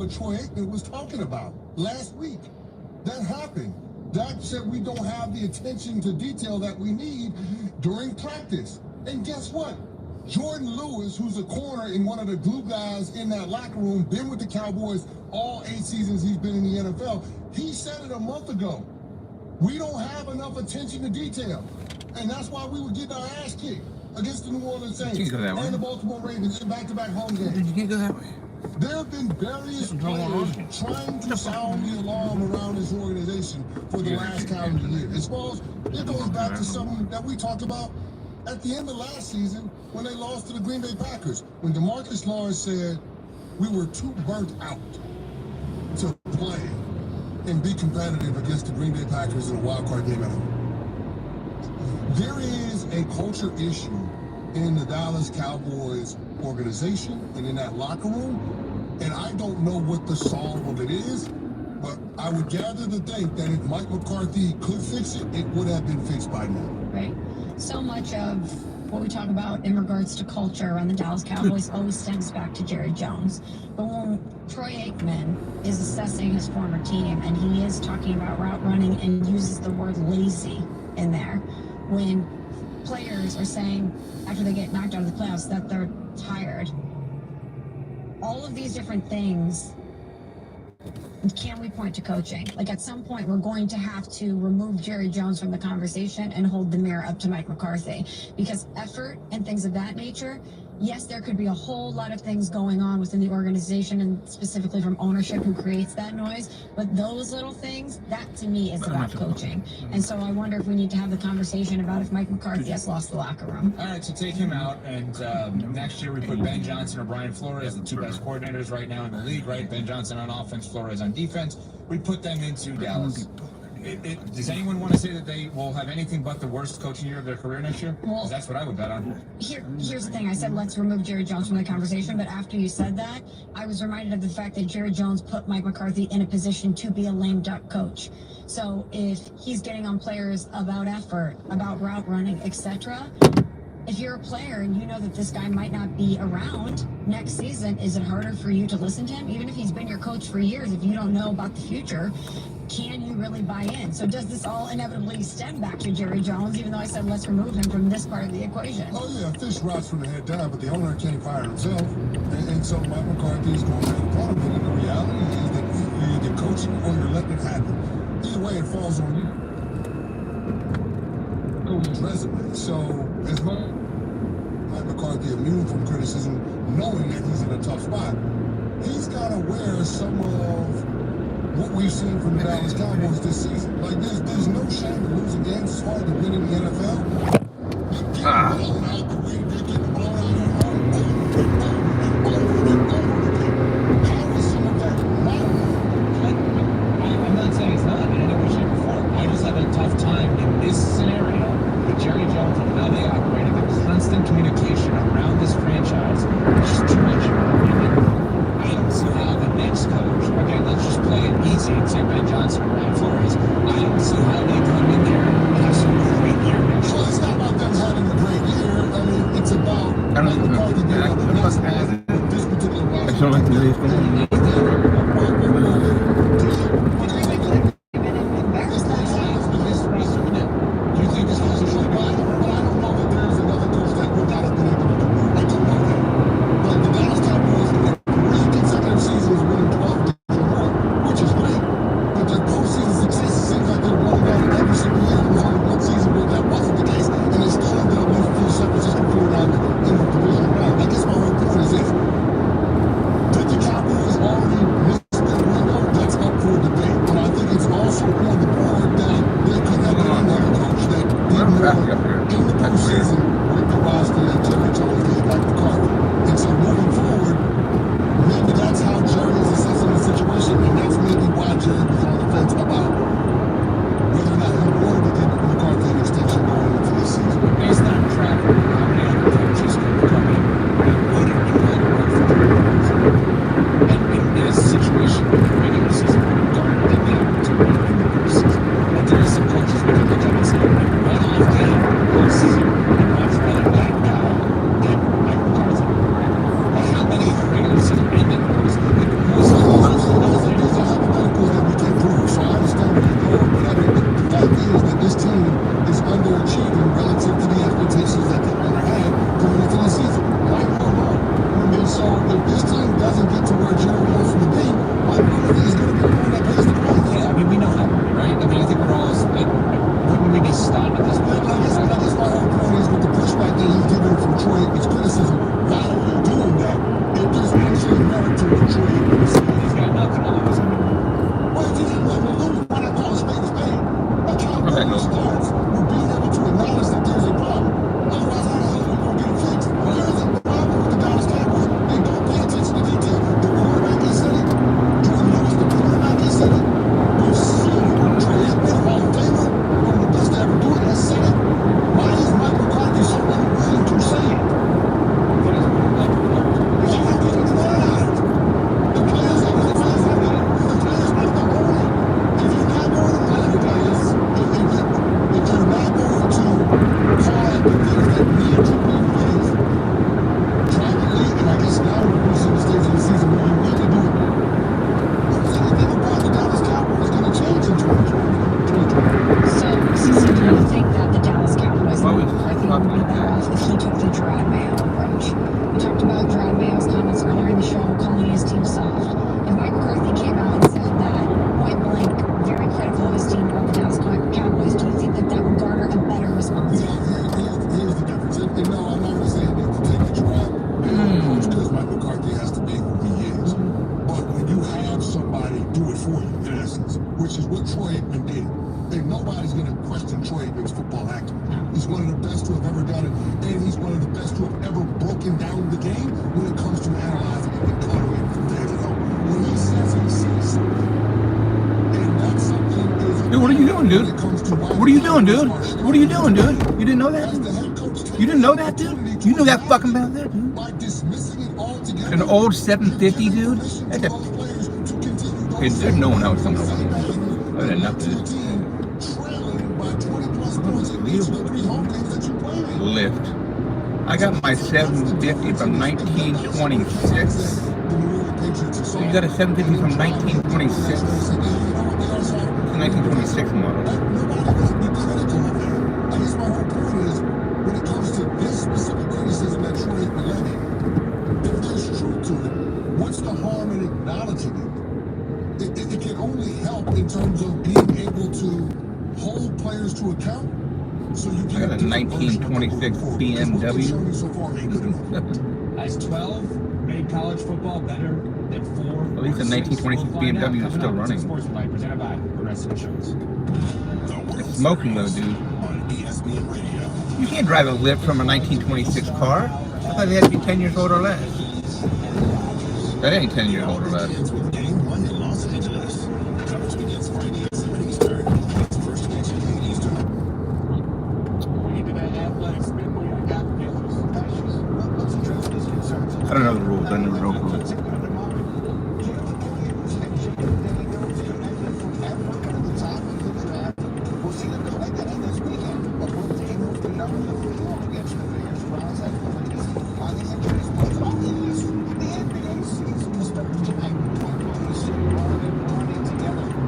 what Troy Aikman was talking about last week. That happened. That said we don't have the attention to detail that we need during practice. And guess what? Jordan Lewis, who's a corner and one of the glue guys in that locker room, been with the Cowboys all 8 seasons he's been in the NFL. He said it a month ago. We don't have enough attention to detail. And that's why we were getting our ass kicked against the New Orleans Saints and the Baltimore Ravens in back-to-back home games. Did you can't go that way? There have been various players trying to sound the alarm around this organization for the last calendar year. As far as it goes back to something that we talked about at the end of last season when they lost to the Green Bay Packers. When DeMarcus Lawrence said we were too burnt out to play and be competitive against the Green Bay Packers in a wild card game at home. There is a culture issue in the Dallas Cowboys organization and in that locker room, and I don't know what the solve of it is, but I would gather to think that if Mike McCarthy could fix it, it would have been fixed by now. Right. So much of what we talk about in regards to culture around the Dallas Cowboys always stems back to Jerry Jones. But when Troy Aikman is assessing his former team and he is talking about route running and uses the word lazy in there, when players are saying after they get knocked out of the playoffs that they're tired, all of these different things, can we point to coaching? Like at some point we're going to have to remove Jerry Jones from the conversation and hold the mirror up to Mike McCarthy, because effort and things of that nature, yes, there could be a whole lot of things going on within the organization and specifically from ownership who creates that noise, but those little things, that to me is about coaching. And so I wonder if we need to have the conversation about if Mike McCarthy has lost the locker room. All right, so take him out, and next year we put Ben Johnson or Brian Flores, the 2 best coordinators right now in the league, right? Ben Johnson on offense, Flores on defense. We put them into Dallas. Does anyone want to say that they will have anything but the worst coaching year of their career next year? Well, that's what I would bet on. Here's the thing. I said let's remove Jerry Jones from the conversation, but after you said that, I was reminded of the fact that Jerry Jones put Mike McCarthy in a position to be a lame duck coach. So if he's getting on players about effort, about route running, etc., if you're a player and you know that this guy might not be around next season, is it harder for you to listen to him? Even if he's been your coach for years, if you don't know about the future, can you really buy in? So does this all inevitably stem back to Jerry Jones, even though I said let's remove him from this part of the equation? Oh yeah, fish rots from the head down, but the owner can't fire himself. And so Mike McCarthy is going to be part of it. And the reality is that you're either coaching or you're letting it happen. Either way, it falls on you. His resume. So as much Mike McCarthy immune from criticism, knowing that he's in a tough spot, he's got to wear some of what we've seen from the Dallas Cowboys this season. Like there's no shame in losing games. It's hard to win in the NFL. You get the ball out the way they get the ball out at home over and over again. How is some of that I'm not saying it's not in any way, shape, or form. I just have a tough time in this scenario with Jerry Jones and how they operated, the constant communication around this franchise. It's just too much. I don't see how the next coach, again, let's just play it easy and say Ben Johnson or Brian Flores, I don't see how they come in there and have some great year next year. Well, it's not about them having a great year. I mean, it's about Mike McCarthy being able to this particular roster. somebody do it for you, in essence, which is what Troy Aikman did. And nobody's going to question Troy Aikman's football acumen. He's one of the best to have ever done it, and he's one of the best to have ever broken down the game when it comes to analyzing it and coloring it from there to know. When he says he sees something, and that's something is... Dude, what are you doing, dude? What are you doing, dude? What are you doing, dude? You didn't know that? You didn't know that, dude? You knew that fucking back there, dude? An old 750, dude? That's a... Hey, there's no one else coming along. Other than nothing. Lift. I got my 750 from 1926. You got a 750 from 1926. It's a 1926 model. I guess my whole point is, when it comes to this specific criticism that Troy Aikman levied, if there's truth to it, what's the harm in acknowledging it? It can only help in terms of being able to hold players to account. So you I got a 1926 BMW. Has 12 made college football better than 4? At least the 1926 BMW is still running. Sports Tonight, presented by Progressive Insurance. It's smoking though, dude. You can't drive a lift from a 1926 car. I thought it had to be 10 years old or less. That ain't 10 years old or less. I don't know the rules. I never know the rules.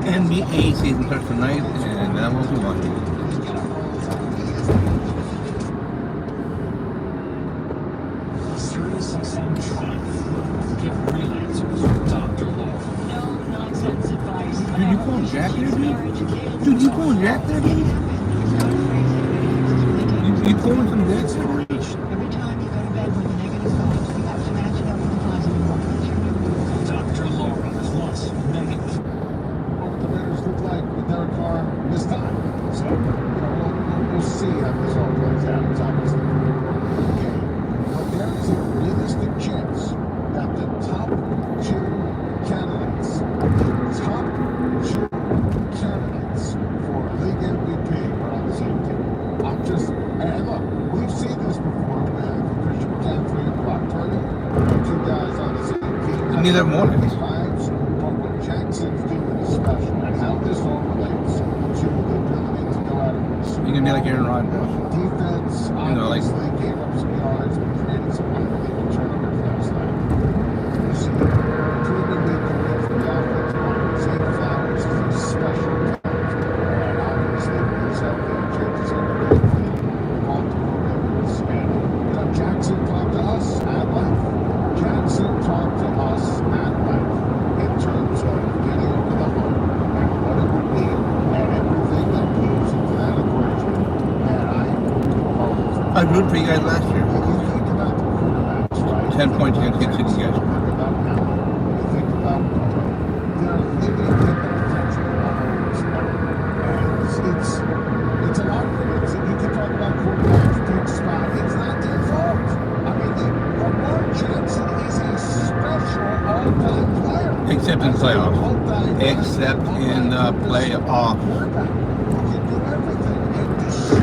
NBA season starts tonight, and I won't be watching. Dude, you pulling Jack there, dude? Dude, you pulling Jack there, dude? You pulling some Jack there? Every time you go to bed with a negative thought, you have to match it up with a positive one. Dr. Laura plus Megan. What the Raiders look like with Derek Carr this time. So, we'll see how this all plays out. It's obviously a game. But there is a realistic chance that the top two candidates for league MVP are on the same team. And look, we've seen this before with Christian McCaffrey and Brock Purdy, two guys on the same team. Neither one. But what Jackson's doing is special, and how this all relates to the ability to go out and win. You can be like Aaron Rodgers. Defense, obviously, gave up some yards, but created some unbelievable turnovers last night. You see, between the big commits from the offensive line, Zay Flowers is a special talent, and obviously, when he's out there, changes everything for the Baltimore Ravens. And, Jackson talked to us at length. Jackson talked to us at length in terms of getting over the hump and what it would mean and everything that goes into that equation. And I rooted for you guys last year. you think about the quarterbacks, right? 10 points against Kansas City, guys. Talk about Allen. You think about their limited potential offense. And it's a lot of things. You can talk about quarterbacks, big spot. It's not their fault. I mean, Lamar Jackson is a special all-time player. Except in playoffs. Except in the playoffs. Who can do everything and destroy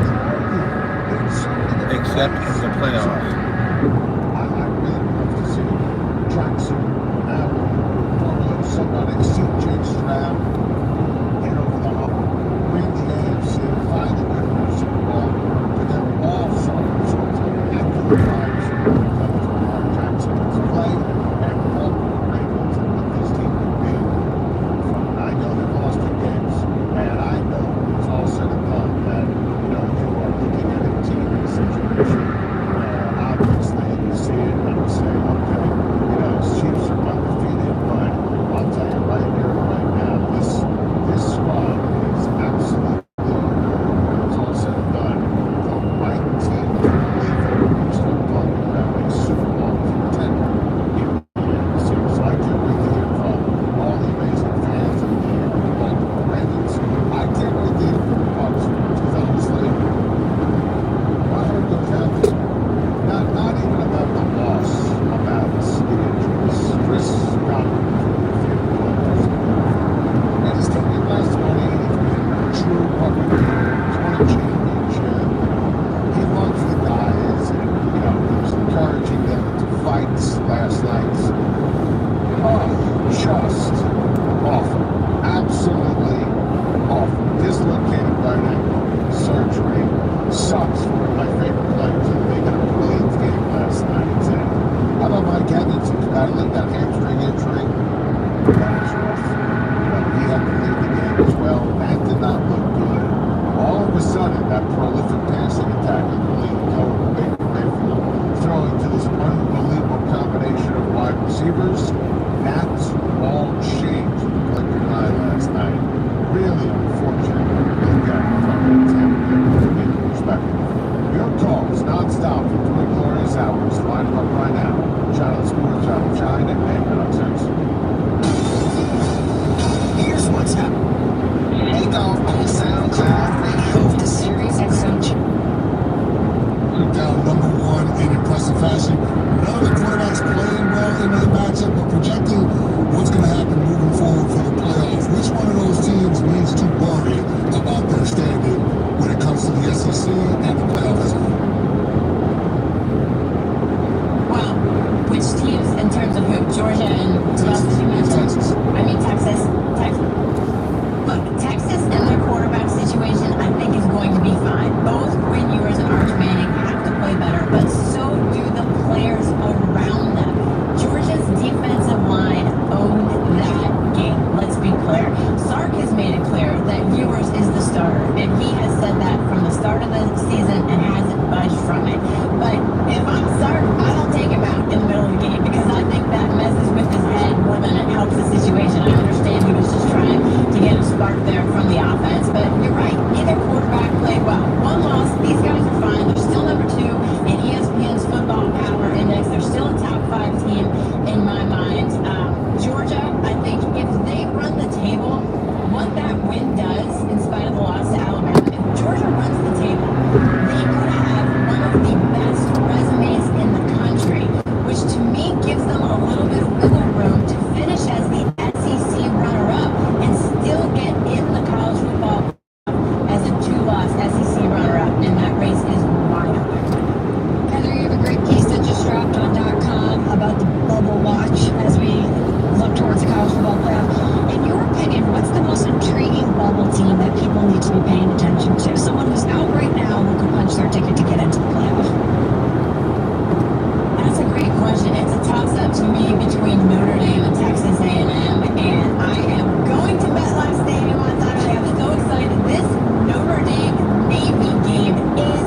you in so many Except in the playoffs. I really love to see Jackson, Allen, Burrow, somebody, CJ Stroud get over the hump, win the AFC, find the winners of the ball, but they're all selling results. After the vibes that Lamar Jackson has played and Baltimore Ravens and what this team can be. I know they've lost two games, and I know it's all said and done that, you are looking at a team in a situation where obviously you see it and you say, okay, Chiefs finish off. He had to leave the game as well. That did not look good. All of a sudden, that prolific passing attack in the league, Cohen, Baker Mayfield, throwing to this unbelievable combination of wide receivers, that's all changed with the blink of an eye last night. Really unfortunate when you look at it from a Tampa Bay perspective. Your calls non-stop for 3 glorious hours. Line them up right now. Channel Sports, Channel China, and Nonsense. Here's what's happening. Take off on SoundCloud Radio. The series at Sochi. Down number 1 in impressive fashion. None of the quarterbacks playing well in that matchup, but projecting what's going to happen moving forward for the playoffs. Which one of those teams needs to worry about their standing when it comes to the SEC and the playoff as a whole? Well, which teams in terms of who? Georgia and who else did you mention? Texas. I mean, Texas. Look, Texas and their quarterback situation, I think, is going to be fine. Both Quinn Ewers and Arch Manning have to play better, but so do the players around them. Georgia's defensive line owned that game. Let's be clear. Sark has made it clear that Ewers is the starter, and he has said that from the start of the season and hasn't budged from it. But if I'm Sark, I don't take him out in the middle of the game because I think that messes with his head more than it helps the situation. I understand he was just trying to get a spark there from the offense, but you're right. Neither quarterback played well. One loss. These guys are fine. They're still number 2 in ESPN's Football Power Index. They're still a top 5 team in my mind. Georgia, I think if they run the table, what that win does, in spite of the loss to Alabama, if Georgia runs the table, they could have one of the best resumes in the country, which to me gives them a little bit of wiggle room to finish as the SEC runner-up and still get in the college football as a 2-loss SEC runner-up, and that race is wide open. Heather, you have a great piece that just dropped on .com about the bubble watch as we look towards the college football playoff. In your opinion, what's the most intriguing bubble team that people need to be paying attention to? Someone who's out right now who could punch their ticket to get into the playoff. That's a great question. It's a toss-up to me between Notre Dame and Texas A&M, and I am going to MetLife Stadium on Saturday. I'm so excited. This Notre Dame-Navy game is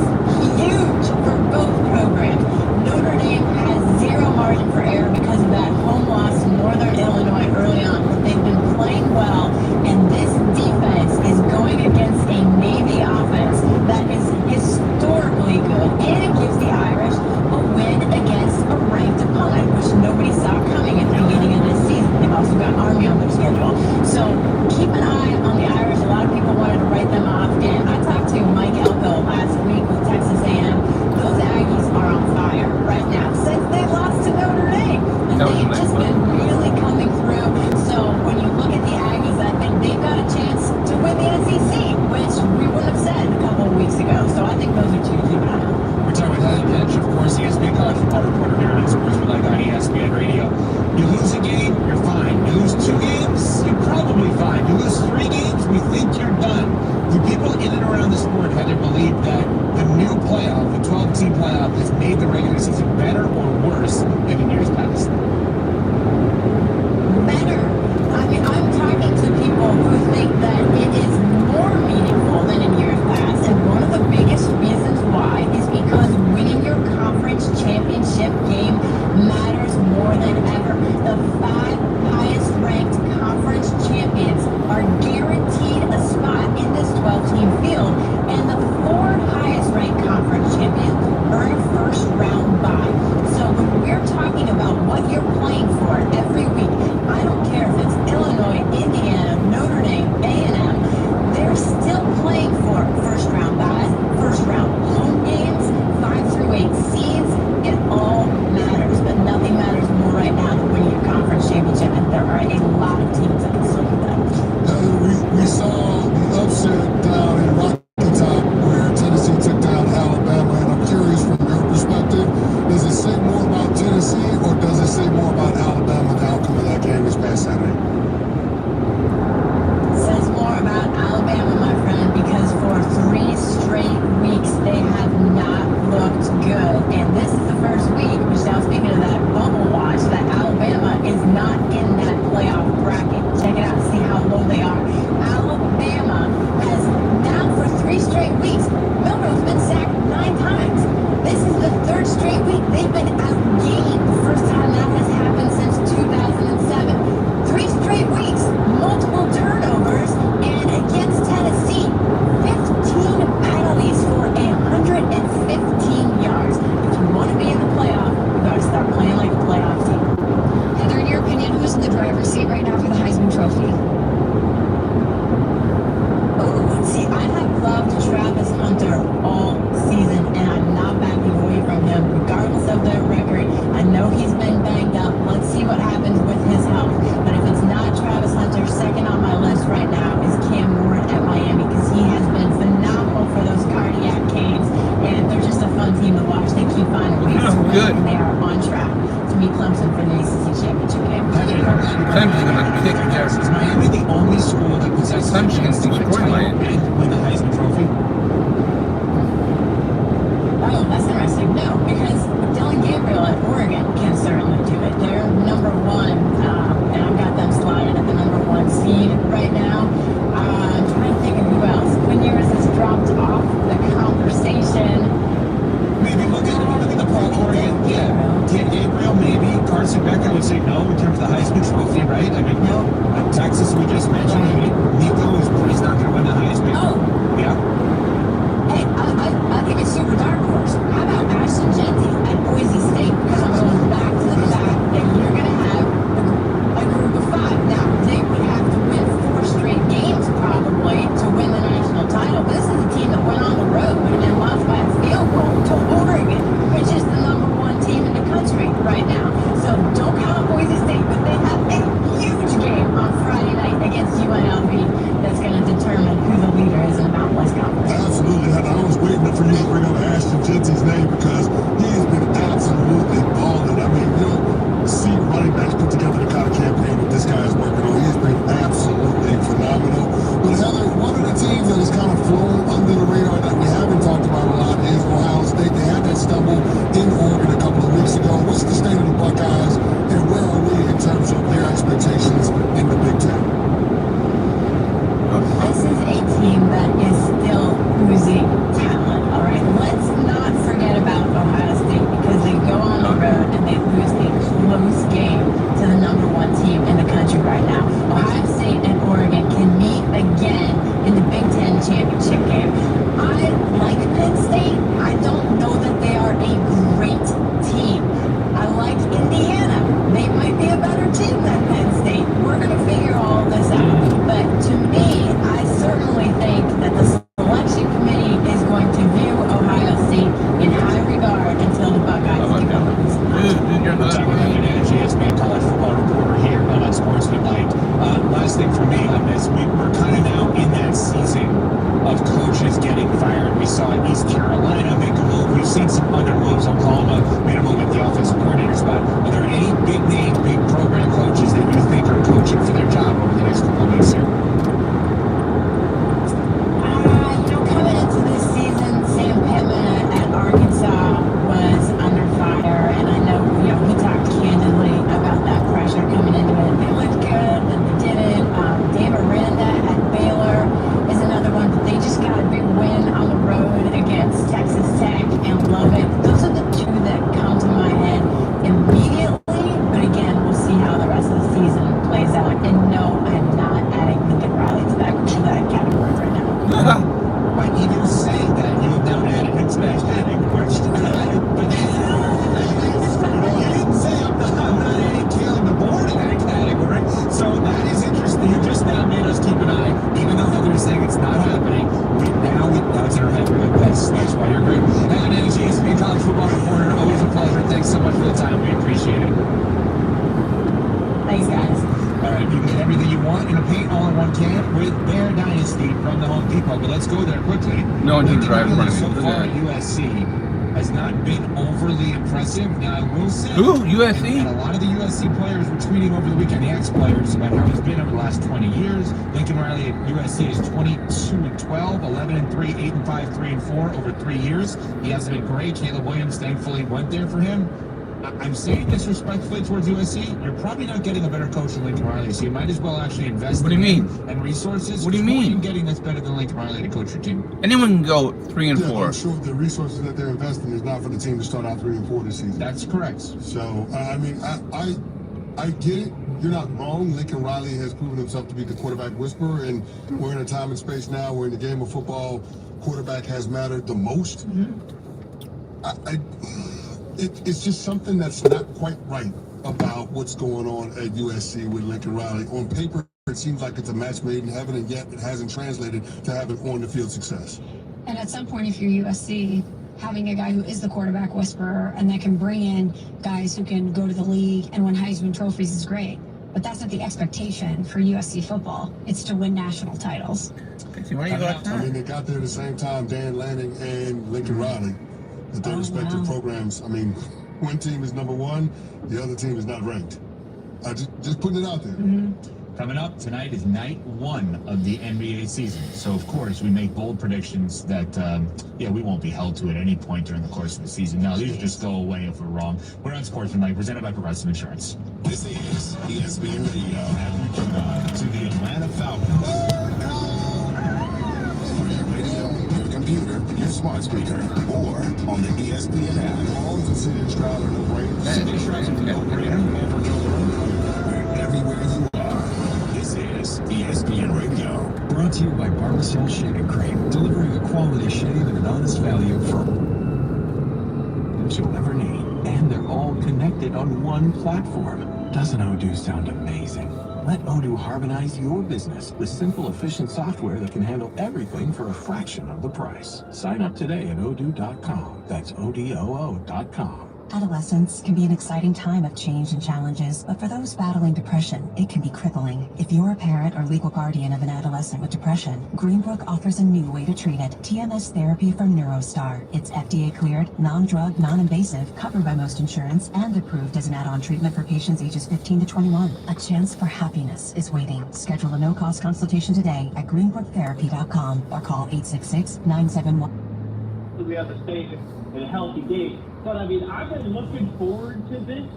huge for both programs. Notre Dame has zero margin for error because of that home loss to Northern Illinois early on, but they've been playing well, and this defense is going against a Navy offense that is historically good, and it gives the Irish a win against a ranked opponent, which nobody saw coming at the beginning of this season. They've also got Army on their schedule. So keep an eye on the Irish. A lot of people wanted to write them off, and I talked to Mike Elko last week with Texas A&M. Those Aggies are on fire right now since they lost to Notre Dame. And they've just been really coming through. So when you look at the Aggies, I think they've got a chance to win the SEC, which we wouldn't have said a couple of weeks ago. So I think those are two to keep an eye on. We're talking with Heather Pinch, of course, ESPN college football reporter here on Sports We Like on ESPN Radio. You lose a game, you're fine. You lose 2 games, you're probably fine. You lose 3 games, we think you're done. Do people in and around the sport, Heather, believe that the new playoff, the 12-team playoff, has made the regular season better or worse than in years past? Better. I mean, I'm talking to people who think that it is more meaningful than in years past, and one of the biggest reasons why is because winning your conference championship game matters more than ever. The 5 highest-ranked conference champions are guaranteed a spot in this 12-team field, and the 4 highest-ranked conference champions earn a first-round bye. against UNLV that's going to determine who the leader is in the Mountain West Conference. Absolutely. I was waiting for you to bring up Ashton Jensen's name because he has been absolutely balling. I mean, you don't see running backs put together the kind of campaign that this guy is working on. He's been absolutely phenomenal. But Heather, one of the teams that has kind of flown under the radar that we haven't talked about a lot is Ohio State. They had that stumble in Oregon a couple of weeks ago. What's the state of the Buckeyes, and where are we in terms of their expectations in the Big Ten? This is a team that is still oozing talent, all right? Let's not forget about Ohio State because they go on the road and they lose a close game to the number one team in the country right now. Ohio State and Oregon can meet again in the Big Ten championship game. I like Penn State. I don't know that they are a great team. I like Indiana. They might be a better team than Penn State. We're going to figure all this out. But to me, I certainly think that the selection committee is going to view Ohio State in high regard until the Buckeyes take over this GSB college football reporter here on Sportsmanlike. Last thing for me on this, we're kind of now in that season of coaches getting fired. We saw East Carolina make a move. We've seen some other moves. Oklahoma made a move at the offensive coordinator spot. Are there any big name, big program coaches that you think are coaching for their job over the next couple of weeks here? Coming into this season, Sam Pittman at Arkansas was under fire, and I know, he talked candidly about that pressure coming into it. They looked good, and they didn't. Dave Aranda at Baylor is another one, but they just got a big win on the road against Texas Tech and Lubbock. Those are the two that come to my head immediately, but again, we'll see how the rest of the season plays out. And no, I'm not adding Lincoln Riley to that category right now. By even saying that, you have now added him to that category. But you didn't say I'm not adding Caleb DeBoer to that category. So that is interesting. You just now made us keep an eye, even though Heather is saying it's not happening. Now it's in our head. That's why you're great. And then GSB college football reporter, always a pleasure. Thanks so much for the time. We appreciate it. Thanks, guys. All right, you can get everything you want in a paint all in one can with Bear Dynasty from the Home Depot. But let's go there quickly. No one can drive in front of me. So Look far, at that. USC has not been overly impressive. Now, I will say... Who? USC? And a lot of the USC players were tweeting over the weekend, the ex-players, about how he's been over the last 20 years. Lincoln Riley at USC is 22-12, 11-3, 8-5, 3-4 over 3 years. He hasn't been great. Caleb Williams, thankfully, went there for him. I'm saying this respectfully towards USC. You're probably not getting a better coach than Lincoln Riley, so you might as well actually invest in him and resources. What do you mean? Who are you getting that's better than Lincoln Riley to coach your team? Anyone can go 3 and 4. I'm sure the resources that they're investing is not for the team to start out 3 and 4 this season. That's correct. So, I mean, I get it. You're not wrong. Lincoln Riley has proven himself to be the quarterback whisperer, and we're in a time and space now where in the game of football, quarterback has mattered the most. It's just something that's not quite right about what's going on at USC with Lincoln Riley. On paper, it seems like it's a match made in heaven, and yet it hasn't translated to having on-the-field success. And at some point, if you're USC, having a guy who is the quarterback whisperer and that can bring in guys who can go to the league and win Heisman trophies is great. But that's not the expectation for USC football. It's to win national titles. I mean, they got there at the same time, Dan Lanning and Lincoln Riley, at their respective programs. I mean, one team is number 1, the other team is not ranked. Just putting it out there. Coming up tonight is night 1 of the NBA season. So, of course, we make bold predictions that, we won't be held to at any point during the course of the season. No, these just go away if we're wrong. We're on Sportsmanlike, presented by Progressive Insurance. This is ESPN Radio. And we come to the Atlanta Falcons. On your radio, your computer, your smart speaker, or on the ESPN app. All to see Stroud and the Braves. Everywhere you are. This is ESPN Radio. Brought to you by Barbasol Shaving Cream, delivering a quality shave at an honest value for that you'll ever need. And they're all connected on one platform. Doesn't Odoo sound amazing? Let Odoo harmonize your business with simple, efficient software that can handle everything for a fraction of the price. Sign up today at odoo.com. That's ODOO.com. Adolescence can be an exciting time of change and challenges, but for those battling depression, it can be crippling. If you're a parent or legal guardian of an adolescent with depression, Greenbrook offers a new way to treat it. TMS therapy from NeuroStar. It's FDA cleared, non-drug, non-invasive, covered by most insurance, and approved as an add-on treatment for patients ages 15 to 21. A chance for happiness is waiting. Schedule a no-cost consultation today at greenbrooktherapy.com or call 866-971. We have to stay in a healthy gait. But I mean, I've been looking forward to this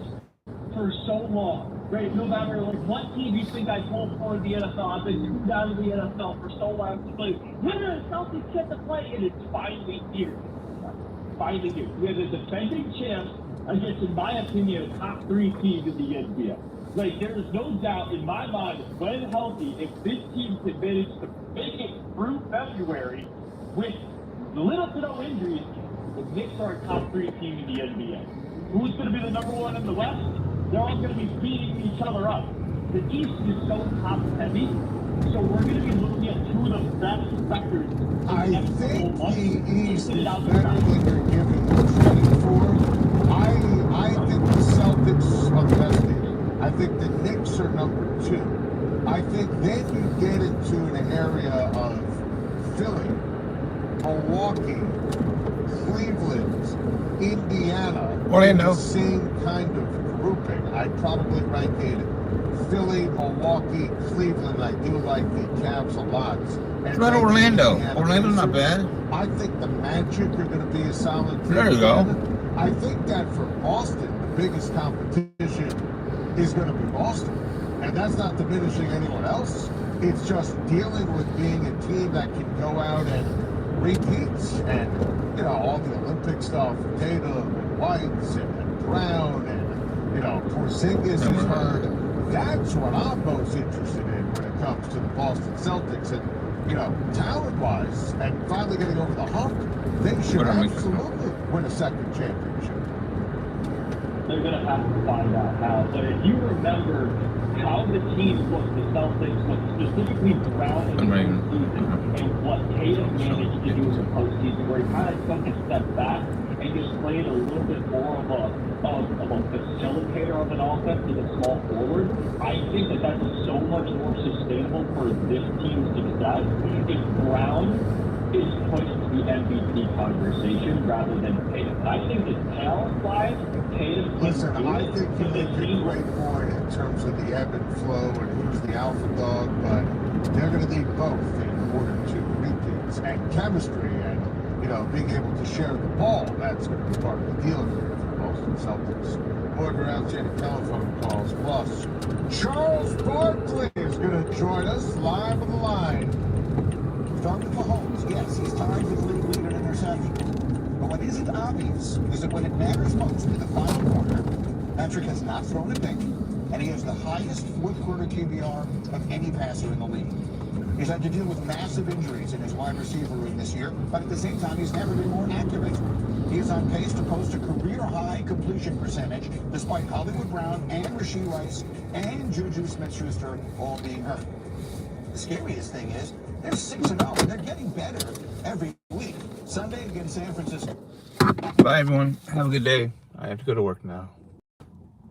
for so long. Right? No matter like what team you think I pulled for in the NFL, I've been screwed out of the NFL for so long to play. When are the Celtics get to play? And it's finally here. Finally here. We have the defending champs against, in my opinion, a top 3 team in the NBA. Like, there is no doubt in my mind, when healthy, if this team can manage to make it through February with little to no injuries, the Knicks are a top 3 team in the NBA. Who's going to be the number 1 in the West? They're all going to be beating each other up. The East is so top heavy, so we're going to be looking at 2 of the best records. I think the East is better than you're giving them credit for. I think the Celtics are the best team. I think the Knicks are number 2. I think then you get into an area of Philly, Milwaukee, Cleveland, Indiana, Orlando. the same kind of grouping. I'd probably rank it Philly, Milwaukee, Cleveland. I do like the Cavs a lot. What about Orlando? Orlando's not bad. I think the Magic are going to be a solid team. There you go. I think that for Boston, the biggest competition is going to be Boston. And that's not diminishing anyone else. It's just dealing with being a team that can go out and repeats and, you know, all the Olympic stuff, Tatum and Whites and Brown and, you know, Porzingis is hurt. That's what I'm most interested in when it comes to the Boston Celtics. And, you know, talent-wise and finally getting over the hump, they should absolutely win a second championship. They're going to have to find out how. But if you remember how the teams looked, the Celtics looked, specifically Brown in the postseason, and what Tatum managed to do in the postseason, where he kind of took a step back and just played a little bit more of a facilitator of an offense as a small forward, I think that that's so much more sustainable for this team's success if Brown is pushed to the MVP conversation rather than Tatum. I think that talent-wise, Tatum. Listen, I think you make a great point in terms of the ebb and flow and who's the alpha dog, but they're going to need both in order to repeat. And chemistry and, you know, being able to share the ball, that's going to be part of the deal here for the Boston Celtics. More of your outstanding telephone calls. Plus, Charles Barkley is going to join us live on the line. Start with Mahomes. Yes, he's tied with the league leader in interceptions. But what isn't obvious is that when it matters most in the final quarter, Patrick has not thrown a pick, and he has the highest fourth quarter QBR of any passer in the league. He's had to deal with massive injuries in his wide receiver room this year, but at the same time, he's never been more accurate. He is on pace to post a career-high completion percentage, despite Hollywood Brown and Rashee Rice and Juju Smith-Schuster all being hurt. The scariest thing is, they're 6-0, and they're getting better every week. Sunday against San Francisco. Bye, everyone. Have a good day. I have to go to work now.